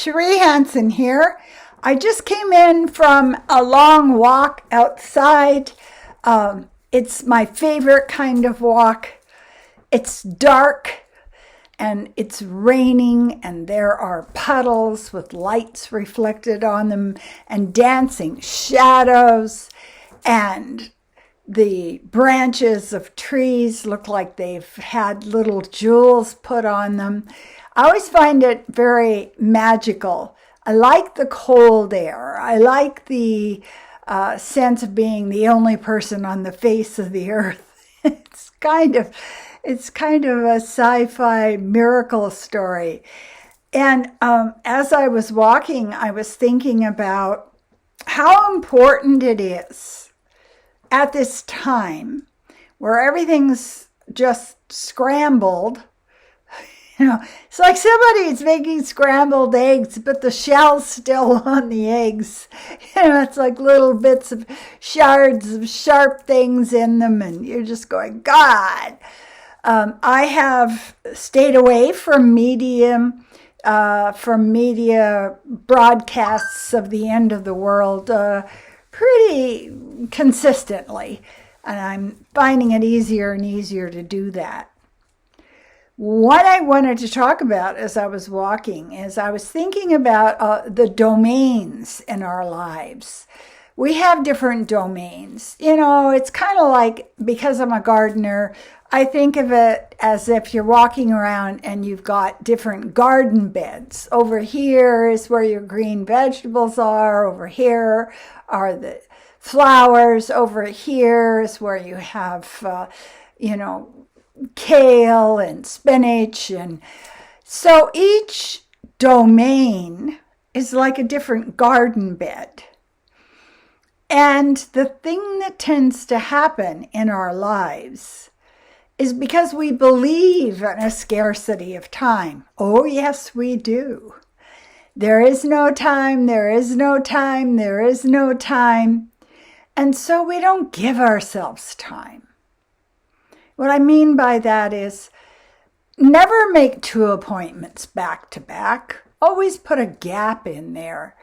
Cherie Hanson here. I just came in from a long walk outside. It's my favorite kind of walk. It's dark and it's raining and there are puddles with lights reflected on them and dancing shadows, and the branches of trees look like they've had little jewels put on them. I always find it very magical. I like the cold air. I like the sense of being the only person on the face of the earth. It's kind of a sci-fi miracle story. And as I was walking, I was thinking about how important it is at this time where everything's just scrambled. It's like somebody's making scrambled eggs, but the shell's still on the eggs. It's like little bits of shards of sharp things in them, and you're just going, God. I have stayed away from media broadcasts of the end of the world pretty consistently, and I'm finding it easier and easier to do that. What I wanted to talk about as I was walking is I was thinking about the domains in our lives. We have different domains. It's kind of like, because I'm a gardener, I think of it as if you're walking around and you've got different garden beds. Over here is where your green vegetables are. Over here are the flowers. Over here is where you have, kale and spinach. And so each domain is like a different garden bed. And the thing that tends to happen in our lives is because we believe in a scarcity of time. Oh, yes, we do. There is no time, there is no time, there is no time. And so we don't give ourselves time. What I mean by that is never make 2 appointments back to back. Always put a gap in there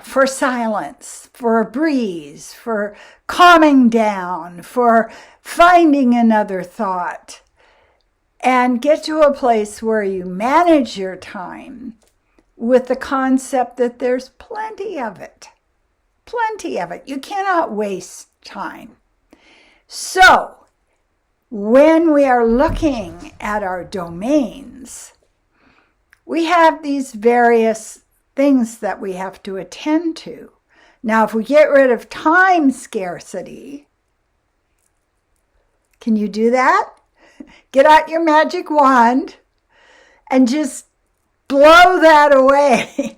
for silence, for a breeze, for calming down, for finding another thought, and get to a place where you manage your time with the concept that there's plenty of it. Plenty of it. You cannot waste time. So, when we are looking at our domains, we have these various things that we have to attend to. Now, if we get rid of time scarcity, can you do that? Get out your magic wand and just blow that away.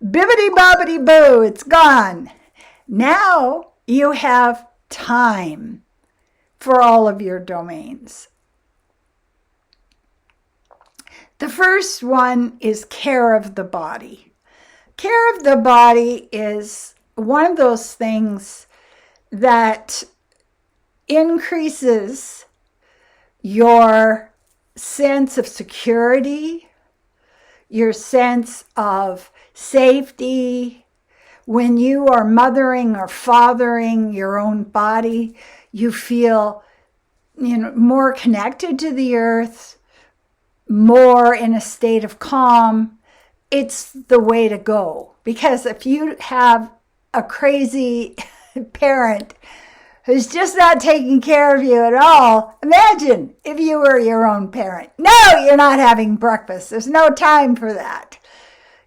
Bibbidi bobbidi boo, it's gone. Now you have time for all of your domains. The first one is care of the body. Care of the body is one of those things that increases your sense of security, your sense of safety. When you are mothering or fathering your own body, you feel, more connected to the earth, more in a state of calm. It's the way to go. Because if you have a crazy parent who's just not taking care of you at all, imagine if you were your own parent. No, you're not having breakfast. There's no time for that.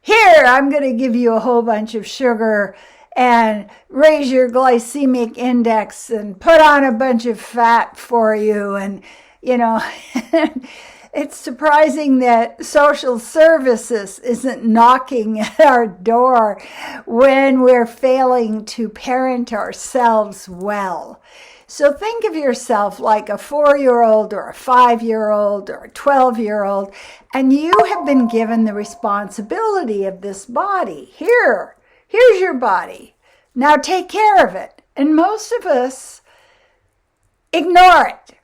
Here, I'm going to give you a whole bunch of sugar and raise your glycemic index and put on a bunch of fat for you. And, it's surprising that social services isn't knocking at our door when we're failing to parent ourselves well. So think of yourself like a 4-year-old or a 5-year-old or a 12-year-old, and you have been given the responsibility of this body. Here's your body. Now take care of it. And most of us ignore it.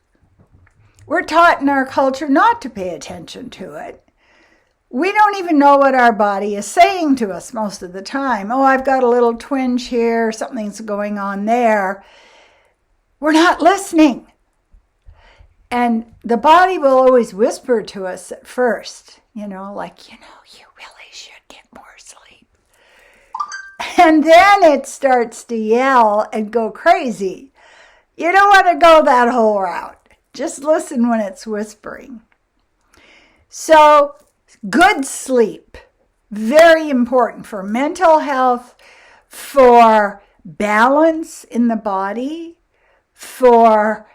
We're taught in our culture not to pay attention to it. we don't even know what our body is saying to us most of the time. Oh, I've got a little twinge here, something's going on there. We're not listening. And the body will always whisper to us at first, like, you really should get more sleep. And then it starts to yell and go crazy. You don't want to go that whole route. Just listen when it's whispering. So, good sleep, very important for mental health, for balance in the body, for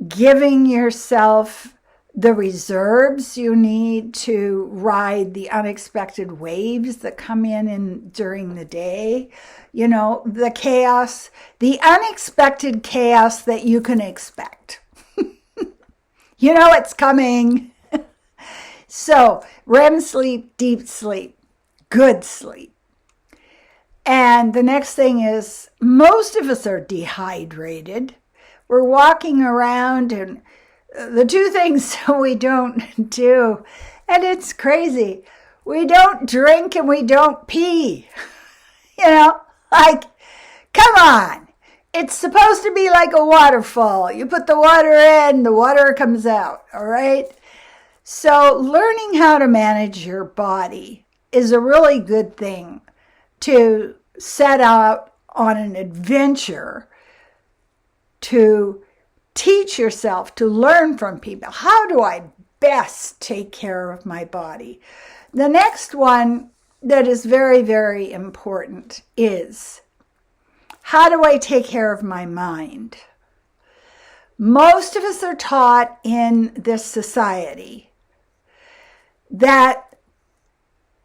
giving yourself the reserves you need to ride the unexpected waves that come in during the day. The chaos, the unexpected chaos that you can expect. It's coming. So, REM sleep, deep sleep, good sleep. And the next thing is, most of us are dehydrated. We're walking around, and the two things we don't do, and it's crazy. We don't drink and we don't pee. Come on. It's supposed to be like a waterfall. You put the water in, the water comes out, all right? So learning how to manage your body is a really good thing to set out on an adventure to teach yourself, to learn from people. How do I best take care of my body? The next one that is very, very important is, how do I take care of my mind? Most of us are taught in this society that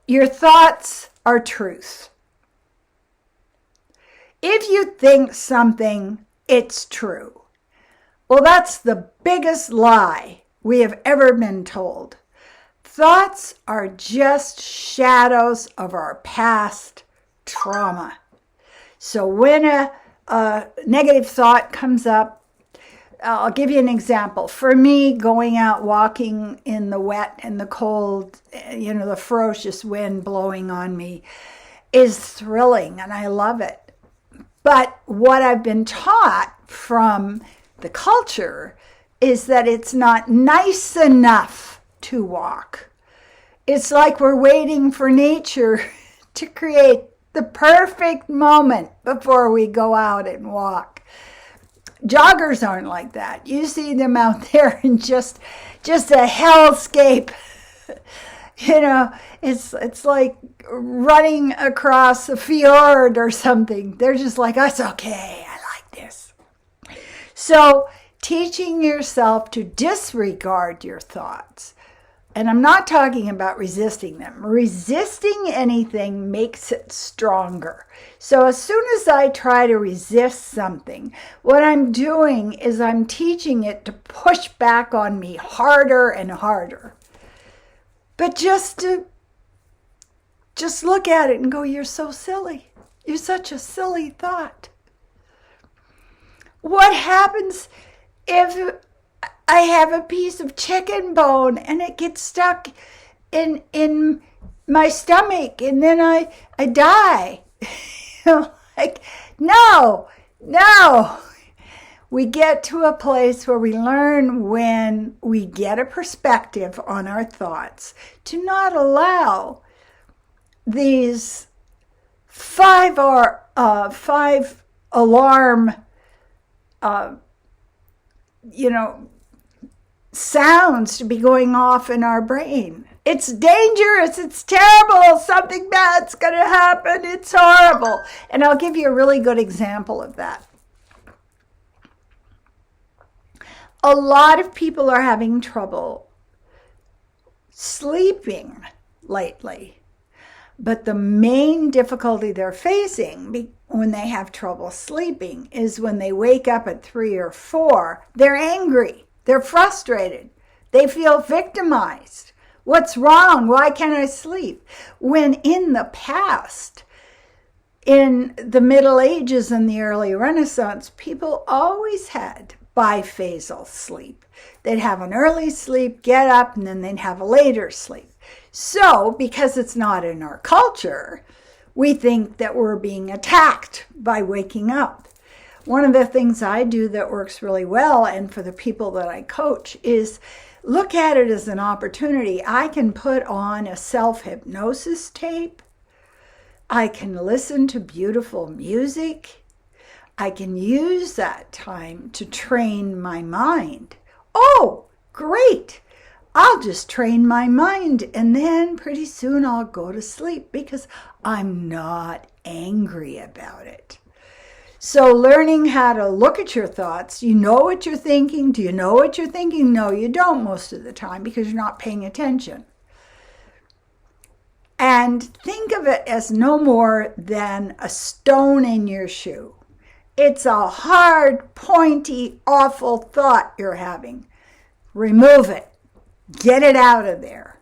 your thoughts are truth. If you think something, it's true. Well, that's the biggest lie we have ever been told. Thoughts are just shadows of our past trauma. So when a negative thought comes up, I'll give you an example. For me, going out walking in the wet and the cold, the ferocious wind blowing on me is thrilling, and I love it. But what I've been taught from the culture is that it's not nice enough to walk. It's like we're waiting for nature to create the perfect moment before we go out and walk. Joggers aren't like that. You see them out there in just a hellscape. It's like running across a fjord or something. They're just like, that's okay, I like this. So teaching yourself to disregard your thoughts. And I'm not talking about resisting them. Resisting anything makes it stronger. So as soon as I try to resist something, what I'm doing is I'm teaching it to push back on me harder and harder. But just look at it and go, you're so silly. You're such a silly thought. What happens if I have a piece of chicken bone and it gets stuck in my stomach and then I die? No. We get to a place where we learn, when we get a perspective on our thoughts, to not allow these five alarm sounds to be going off in our brain. It's dangerous. It's terrible. Something bad's going to happen. It's horrible. And I'll give you a really good example of that. A lot of people are having trouble sleeping lately. But the main difficulty they're facing when they have trouble sleeping is when they wake up at 3 or 4, they're angry. They're frustrated. They feel victimized. What's wrong? Why can't I sleep? When in the past, in the Middle Ages and the early Renaissance, people always had biphasal sleep. They'd have an early sleep, get up, and then they'd have a later sleep. So, because it's not in our culture, we think that we're being attacked by waking up. One of the things I do that works really well, and for the people that I coach, is look at it as an opportunity. I can put on a self-hypnosis tape. I can listen to beautiful music. I can use that time to train my mind. Oh, great! I'll just train my mind, and then pretty soon I'll go to sleep because I'm not angry about it. So learning how to look at your thoughts, you know what you're thinking. Do you know what you're thinking? No, you don't most of the time because you're not paying attention. And think of it as no more than a stone in your shoe. It's a hard, pointy, awful thought you're having. Remove it. Get it out of there.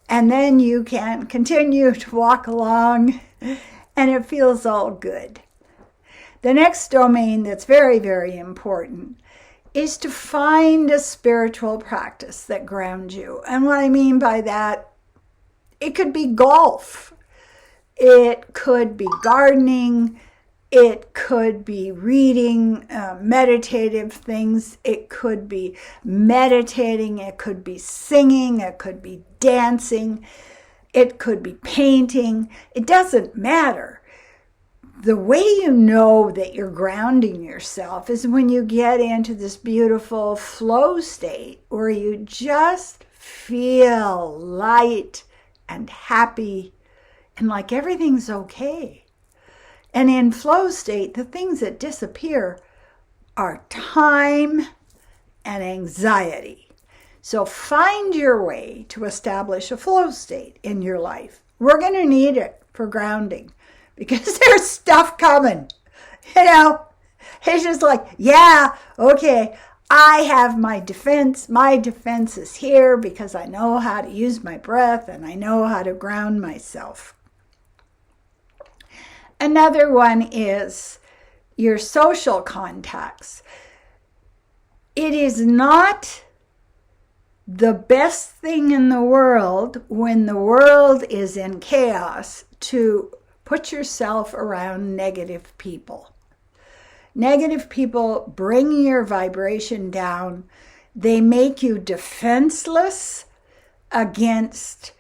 And then you can continue to walk along and it feels all good. The next domain that's very, very important is to find a spiritual practice that grounds you. And what I mean by that, it could be golf. It could be gardening. It could be reading meditative things. It could be meditating. It could be singing. It could be dancing. It could be painting. It doesn't matter. The way you know that you're grounding yourself is when you get into this beautiful flow state where you just feel light and happy and like everything's okay. And in flow state, the things that disappear are time and anxiety. So find your way to establish a flow state in your life. We're going to need it for grounding because there's stuff coming. It's just like, yeah, okay, I have my defense. My defense is here because I know how to use my breath and I know how to ground myself. Another one is your social contacts. It is not the best thing in the world when the world is in chaos to put yourself around negative people. Negative people bring your vibration down. They make you defenseless against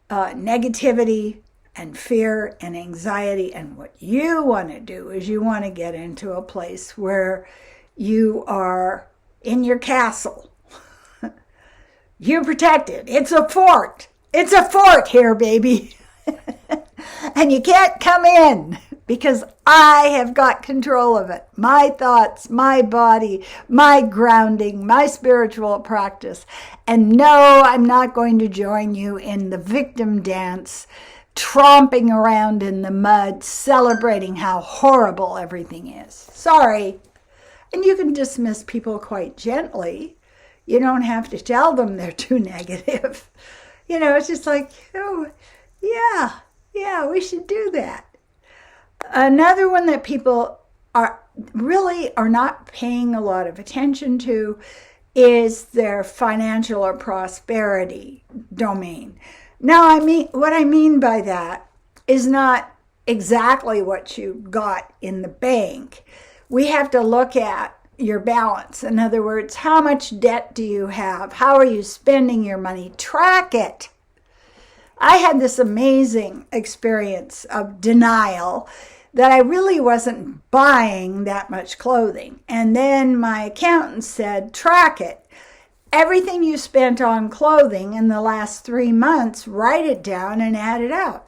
negativity and fear and anxiety. And what you want to do is you want to get into a place where you are in your castle. You're protected. It's a fort. It's a fort here, baby. And you can't come in because I have got control of it. My thoughts, my body, my grounding, my spiritual practice. And no, I'm not going to join you in the victim dance, tromping around in the mud, celebrating how horrible everything is. Sorry. And you can dismiss people quite gently. You don't have to tell them they're too negative. It's just like, oh, yeah, we should do that. Another one that people are not paying a lot of attention to is their financial or prosperity domain. Now, what I mean by that is not exactly what you got in the bank. We have to look at your balance. In other words, how much debt do you have? How are you spending your money? Track it. I had this amazing experience of denial that I really wasn't buying that much clothing. And then my accountant said, track it. Everything you spent on clothing in the last 3 months, write it down and add it out.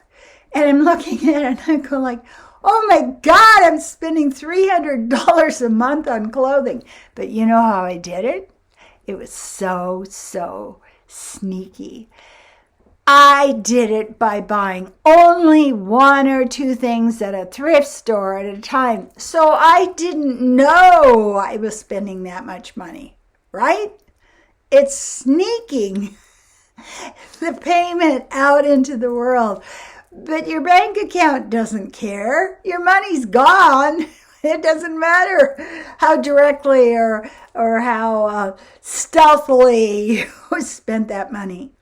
And I'm looking at it and I'm going like, oh my God, I'm spending $300 a month on clothing. But you know how I did it? It was so sneaky. I did it by buying only 1 or 2 things at a thrift store at a time. So I didn't know I was spending that much money, right? It's sneaking the payment out into the world. But your bank account doesn't care. Your money's gone. It doesn't matter how directly or how stealthily you spent that money.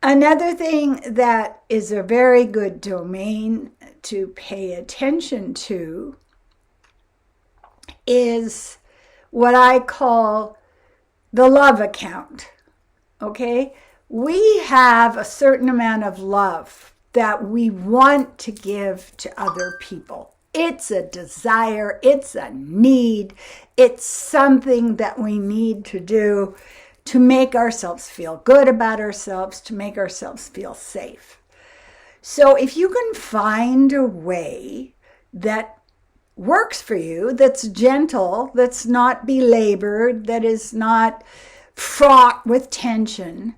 Another thing that is a very good domain to pay attention to is what I call the love account. Okay? We have a certain amount of love that we want to give to other people. It's a desire, it's a need, it's something that we need to do to make ourselves feel good about ourselves, to make ourselves feel safe. So if you can find a way that works for you, that's gentle, that's not belabored, that is not fraught with tension,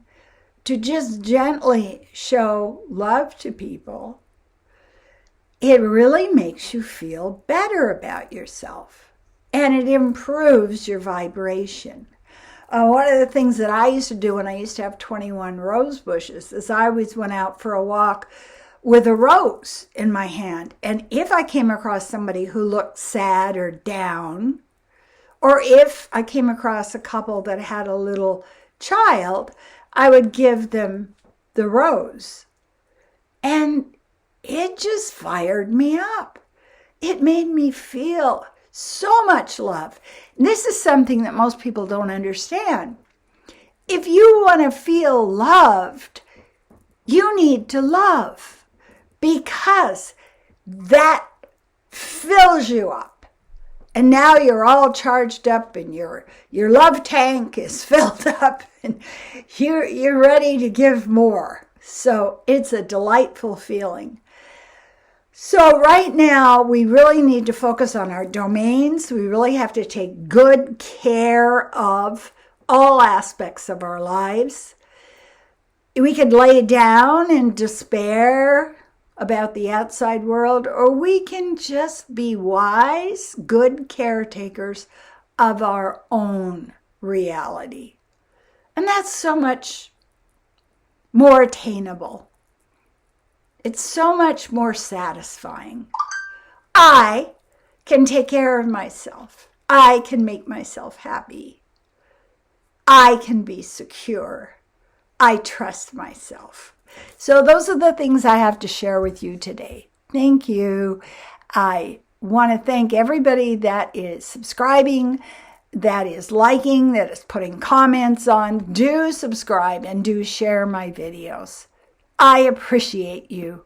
to just gently show love to people, it really makes you feel better about yourself. And it improves your vibration. One of the things that I used to do when I used to have 21 rose bushes is I always went out for a walk with a rose in my hand. And if I came across somebody who looked sad or down, or if I came across a couple that had a little child, I would give them the rose. And it just fired me up. It made me feel so much love. And this is something that most people don't understand. If you want to feel loved, you need to love, because that fills you up. And now you're all charged up and your love tank is filled up and you're ready to give more. So it's a delightful feeling. So right now, we really need to focus on our domains. We really have to take good care of all aspects of our lives. We could lay down in despair about the outside world, or we can just be wise, good caretakers of our own reality. And that's so much more attainable. It's so much more satisfying. I can take care of myself. I can make myself happy. I can be secure. I trust myself. So those are the things I have to share with you today. Thank you. I want to thank everybody that is subscribing, that is liking, that is putting comments on. Do subscribe and do share my videos. I appreciate you.